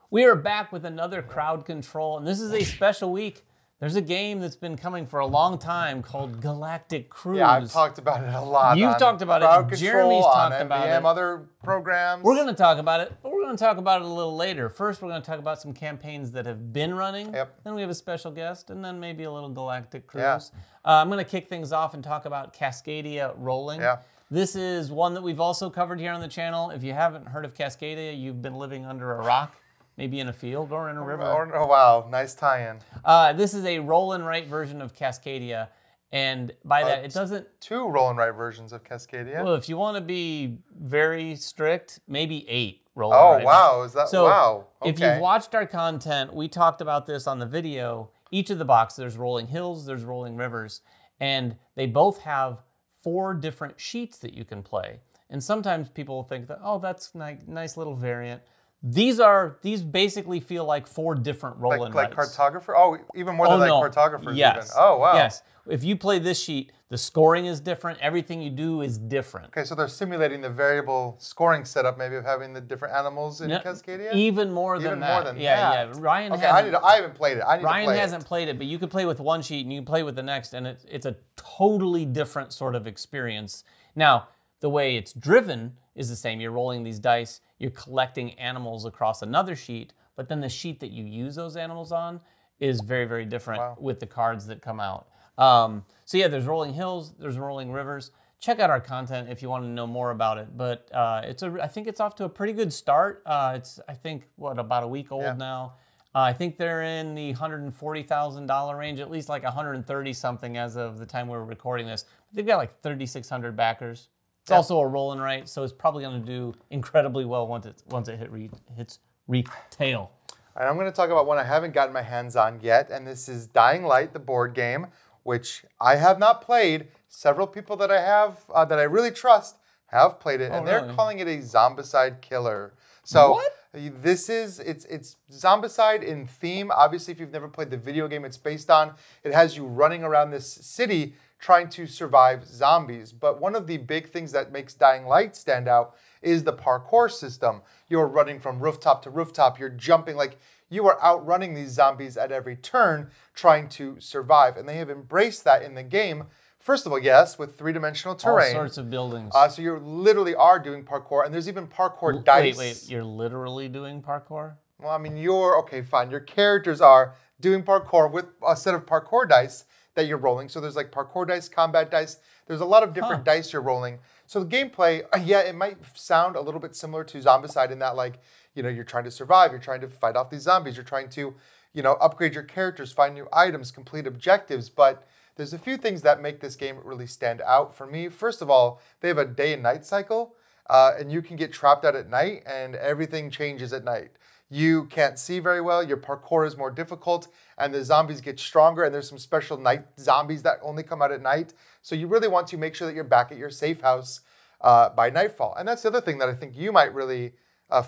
We are back with another crowd control, and this is a special week. There's a game that's been coming for a long time called Galactic Cruise. Yeah, I've talked about it a lot. You've talked about it. Jeremy's talked about it. Other programs. We're going to talk about it, but we're going to talk about it a little later. First, we're going to talk about some campaigns that have been running. Yep. Then we have a special guest, and then maybe a little Galactic Cruise. Yeah. I'm going to kick things off and talk about Cascadia Rolling. Yeah. This is one that we've also covered here on the channel. If you haven't heard of Cascadia, you've been living under a rock. Maybe in a field or in a river. Oh, wow. Nice tie-in. This is a roll and write version of Cascadia. And by that, it doesn't... Two roll and write versions of Cascadia? Well, if you want to be very strict, maybe 8 roll and write. Oh, wow. Is that... So, wow. Okay. If you've watched our content, we talked about this on the video. Each of the boxes, there's rolling hills, there's rolling rivers. And they both have 4 different sheets that you can play. And sometimes people think that, oh, that's a nice little variant. These basically feel like 4 different roll and writes. Like cartographer? Oh, even more than cartographers. Yes. Even. Oh, wow. Yes. If you play this sheet, the scoring is different. Everything you do is different. Okay, so they're simulating the variable scoring setup, maybe, of having the different animals in Cascadia? Even more than that. Even more than that. Yeah. Ryan I haven't played it. Ryan hasn't played it, but you could play with one sheet and you can play with the next, and it's a totally different sort of experience. Now, the way it's driven is the same. You're rolling these dice, you're collecting animals across another sheet, but then the sheet that you use those animals on is very, very different with the cards that come out. So yeah, there's rolling hills, there's rolling rivers. Check out our content if you want to know more about it. But I think it's off to a pretty good start. It's, I think, about a week old now. I think they're in the $140,000 range, at least like 130 something as of the time we were recording this. But they've got like 3,600 backers. It's also a roll and write, so it's probably going to do incredibly well once it hits retail. And I'm going to talk about one I haven't gotten my hands on yet, and this is Dying Light, the board game, which I have not played. Several people that I have, that I really trust, have played it, and they're calling it a zombicide killer. So what? It's zombicide in theme. Obviously, if you've never played the video game it's based on, it has you running around this city trying to survive zombies. But one of the big things that makes Dying Light stand out is the parkour system. You're running from rooftop to rooftop. You're jumping, like you are outrunning these zombies at every turn trying to survive. And they have embraced that in the game. First of all, yes, with 3-dimensional terrain. All sorts of buildings. So you literally are doing parkour, and there's even parkour dice. Wait, you're literally doing parkour? Well, I mean, okay, fine. Your characters are doing parkour with a set of parkour dice that you're rolling. So there's like parkour dice, combat dice. There's a lot of different dice you're rolling. So the gameplay, yeah, it might sound a little bit similar to Zombicide in that, like, you're trying to survive. You're trying to fight off these zombies. You're trying to, upgrade your characters, find new items, complete objectives. But there's a few things that make this game really stand out for me. First of all, they have a day and night cycle, and you can get trapped out at night, and everything changes at night. You can't see very well, your parkour is more difficult, and the zombies get stronger, and there's some special night zombies that only come out at night. So you really want to make sure that you're back at your safe house by nightfall. And that's the other thing that I think you might really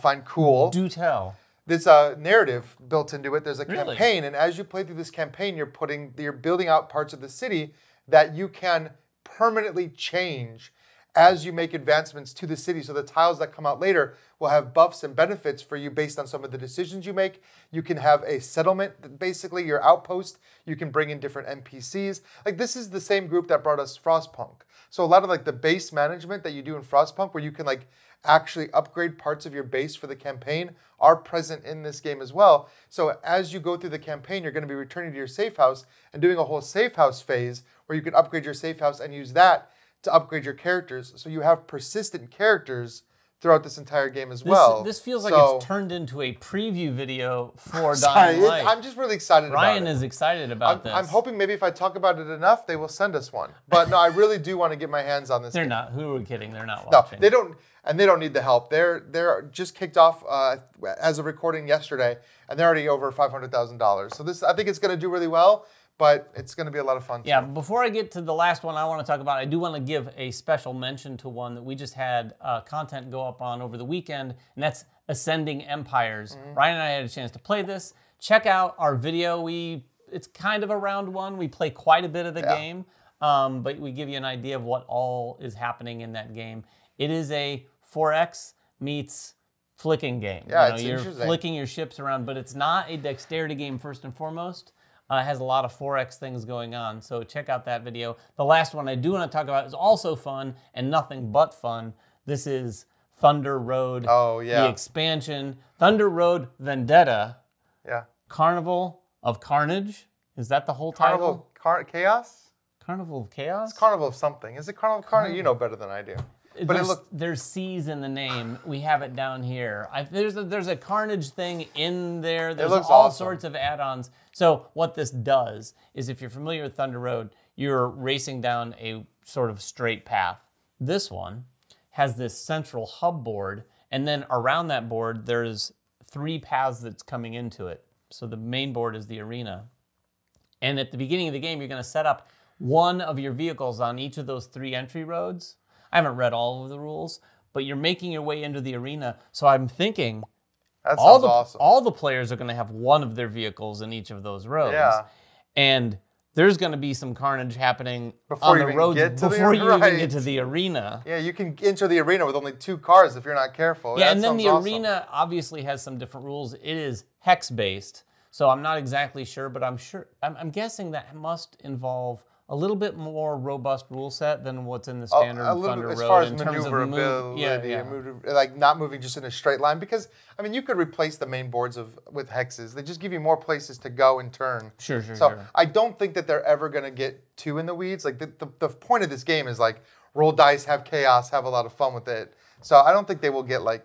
find cool. Do tell. There's a narrative built into it. There's a campaign, and as you play through this campaign, you're building out parts of the city that you can permanently change as you make advancements to the city. So the tiles that come out later will have buffs and benefits for you based on some of the decisions you make. You can have a settlement, basically your outpost. You can bring in different NPCs. Like, this is the same group that brought us Frostpunk. So a lot of like the base management that you do in Frostpunk, where you can like actually upgrade parts of your base for the campaign, are present in this game as well. So as you go through the campaign, you're going to be returning to your safe house and doing a whole safe house phase where you can upgrade your safe house and use that to upgrade your characters. So you have persistent characters throughout this entire game as well. This feels like it's turned into a preview video for Dying Light. I'm just really excited about it. Ryan is excited about this. I'm hoping maybe if I talk about it enough, they will send us one. But no, I really do want to get my hands on this game. Not. Who are we kidding? They're not watching. No, they don't, and they don't need the help. They're just kicked off as of recording yesterday, and they're already over $500,000. So this, I think it's going to do really well. But it's going to be a lot of fun, too. Yeah, before I get to the last one I want to talk about, I do want to give a special mention to one that we just had content go up on over the weekend, and that's Ascending Empires. Ryan and I had a chance to play this. Check out our video. It's kind of a round one. We play quite a bit of the game, but we give you an idea of what all is happening in that game. It is a 4X meets flicking game. Yeah, you're interesting. flicking your ships around, but it's not a dexterity game first and foremost. It has a lot of 4X things going on, so check out that video. The last one I do want to talk about is also fun and nothing but fun. This is Thunder Road, the expansion. Thunder Road Vendetta, Carnival of Carnage. Is that the whole title? Carnival of Chaos? Carnival of Chaos? It's Carnival of something. Is it Carnival of Carnage? You know better than I do. But there's C's in the name. We have it down here. There's a Carnage thing in there. There's all sorts of add-ons. So what this does is, if you're familiar with Thunder Road, you're racing down a sort of straight path. This one has this central hub board, and then around that board, there's 3 paths that's coming into it. So the main board is the arena. And at the beginning of the game, you're going to set up one of your vehicles on each of those 3 entry roads. I haven't read all of the rules, but you're making your way into the arena. So I'm thinking all the players are going to have one of their vehicles in each of those roads. Yeah. And there's going to be some carnage happening on the roads before you even get to the arena. Yeah, you can enter the arena with only 2 cars if you're not careful. Yeah, and then the arena obviously has some different rules. It is hex-based, so I'm not exactly sure, but I'm guessing that must involve a little bit more robust rule set than what's in the standard Thunder Road. As far as maneuverability, like not moving just in a straight line. Because, I mean, you could replace the main boards with hexes. They just give you more places to go and turn. Sure. I don't think that they're ever going to get too in the weeds. Like, the point of this game is, like, roll dice, have chaos, have a lot of fun with it. So I don't think they will get, like,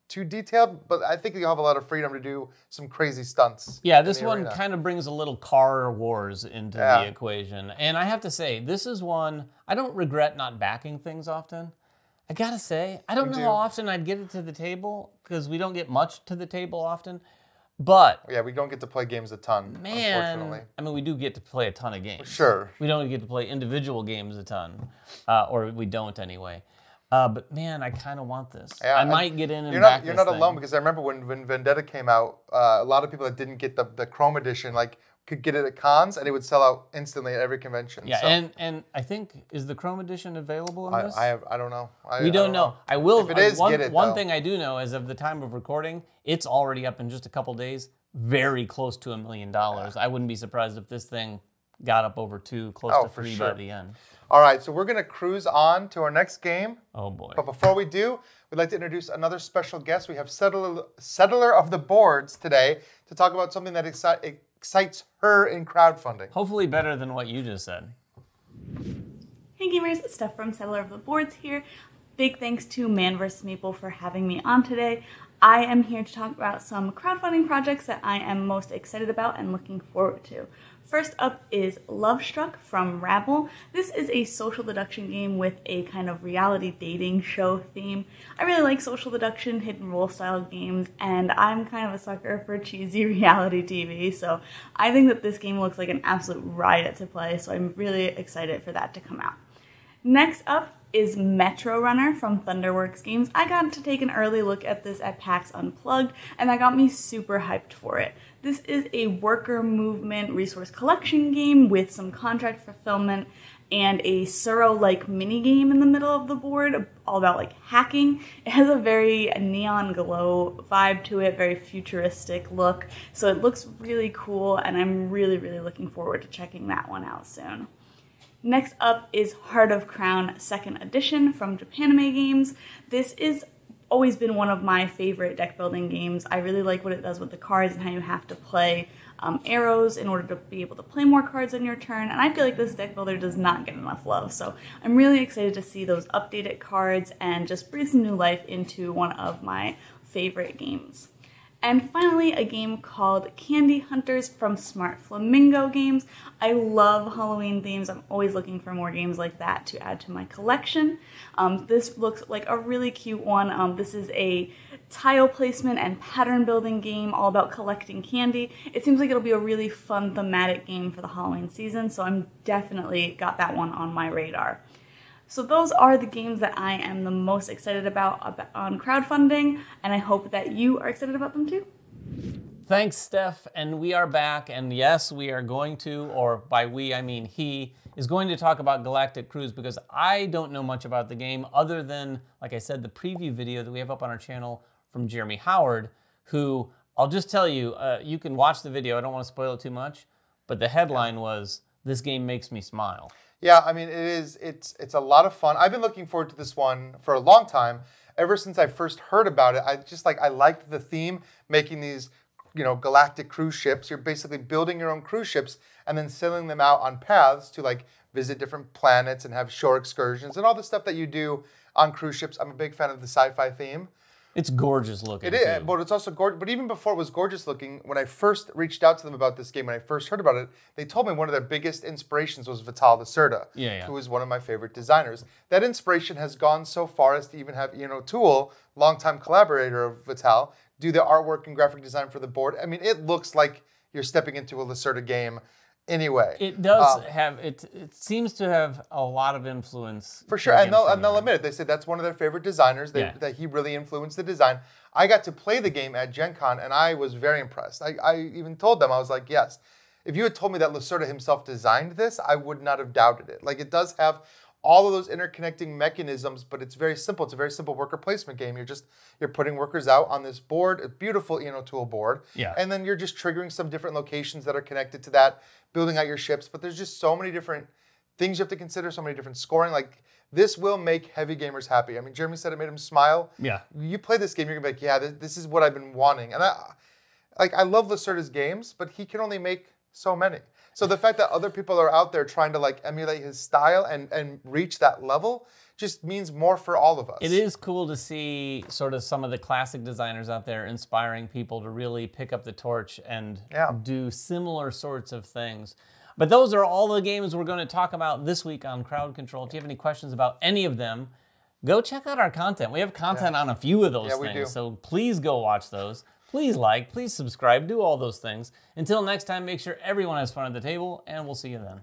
too detailed, but I think you'll have a lot of freedom to do some crazy stunts. Yeah, this one kind of brings a little car wars into the equation. And I have to say, this is one, I don't regret not backing things often. I gotta say, I don't know how often I'd get it to the table, because we don't get much to the table often. But yeah, we don't get to play games a ton, unfortunately. I mean, we do get to play a ton of games. Sure. We don't get to play individual games a ton, or we don't anyway. But man, I kind of want this. Yeah, I might get in and back this You're not alone, because I remember when Vendetta came out, a lot of people that didn't get the Chrome edition, like, could get it at cons, and it would sell out instantly at every convention. Yeah, so. and I think, is the Chrome edition available in this? I don't know. We don't know. I will. If it is, get it, one thing I do know is, of the time of recording, it's already up in just a couple days, very close to $1 million. I wouldn't be surprised if this thing got up over 2, close to 3 by the end. All right, so we're going to cruise on to our next game. Oh, boy. But before we do, we'd like to introduce another special guest. We have Settler of the Boards today to talk about something that excites her in crowdfunding. Hopefully better than what you just said. Hey gamers, it's Steph from Settler of the Boards here. Big thanks to Man vs. Maple for having me on today. I am here to talk about some crowdfunding projects that I am most excited about and looking forward to. First up is Love Struck from Rabble. This is a social deduction game with a kind of reality dating show theme. I really like social deduction, hidden role style games, and I'm kind of a sucker for cheesy reality TV, so I think that this game looks like an absolute riot to play, so I'm really excited for that to come out. Next up is Metro Runner from Thunderworks Games. I got to take an early look at this at PAX Unplugged, and that got me super hyped for it. This is a worker movement resource collection game with some contract fulfillment and a Suro-like mini-game in the middle of the board, all about like hacking. It has a very neon glow vibe to it, very futuristic look, so it looks really cool, and I'm really looking forward to checking that one out soon. Next up is Heart of Crown 2nd Edition from Japanime Games. This is always been one of my favorite deck building games. I really like what it does with the cards and how you have to play arrows in order to be able to play more cards on your turn, and I feel like this deck builder does not get enough love, so I'm really excited to see those updated cards and just breathe some new life into one of my favorite games. And finally, a game called Candy Hunters from Smart Flamingo Games. I love Halloween themes. I'm always looking for more games like that to add to my collection. This looks like a really cute one. This is a tile placement and pattern building game all about collecting candy. It seems like it'll be a really fun thematic game for the Halloween season, so I'm definitely got that one on my radar. So those are the games that I am the most excited about on crowdfunding, and I hope that you are excited about them too. Thanks, Steph, and we are back, and yes, we are going to, or by we, I mean he, is going to talk about Galactic Cruise, because I don't know much about the game other than, like I said, the preview video that we have up on our channel from Jeremy Howard, who, I'll just tell you, you can watch the video. I don't want to spoil it too much, but the headline was, "This game makes me smile." Yeah, I mean, it's a lot of fun. I've been looking forward to this one for a long time. Ever since I first heard about it, I liked the theme, making these, galactic cruise ships. You're basically building your own cruise ships and then sailing them out on paths to like visit different planets and have shore excursions and all the stuff that you do on cruise ships. I'm a big fan of the sci-fi theme. It's gorgeous looking. It is, but it's also gorgeous. But even before it was gorgeous looking, when I first reached out to them about this game, when I first heard about it, they told me one of their biggest inspirations was Vital Lacerda, who is one of my favorite designers. That inspiration has gone so far as to even have Ian O'Toole, longtime collaborator of Vital, do the artwork and graphic design for the board. I mean, it looks like you're stepping into a Lacerda game. Anyway, it does have it. It seems to have a lot of influence for sure, and they'll admit it. They said that's one of their favorite designers. That he really influenced the design. I got to play the game at Gen Con, and I was very impressed. I even told them, I was like, yes, if you had told me that Lacerda himself designed this, I would not have doubted it. Like, it does have all of those interconnecting mechanisms, but it's very simple. It's a very simple worker placement game. You're putting workers out on this board, a beautiful Ian O'Toole board, and then you're just triggering some different locations that are connected to that, building out your ships. But there's just so many different things you have to consider, so many different scoring. Like, this will make heavy gamers happy. I mean, Jeremy said it made him smile. Yeah. You play this game, you're gonna be like, yeah, this is what I've been wanting. And I love Lacerda's games, but he can only make so many. So the fact that other people are out there trying to like emulate his style and reach that level just means more for all of us. It is cool to see sort of some of the classic designers out there inspiring people to really pick up the torch and do similar sorts of things. But those are all the games we're going to talk about this week on Crowd Control. If you have any questions about any of them, go check out our content. We have content on a few of those things, so please go watch those. Please like, please subscribe, do all those things. Until next time, make sure everyone has fun at the table, and we'll see you then.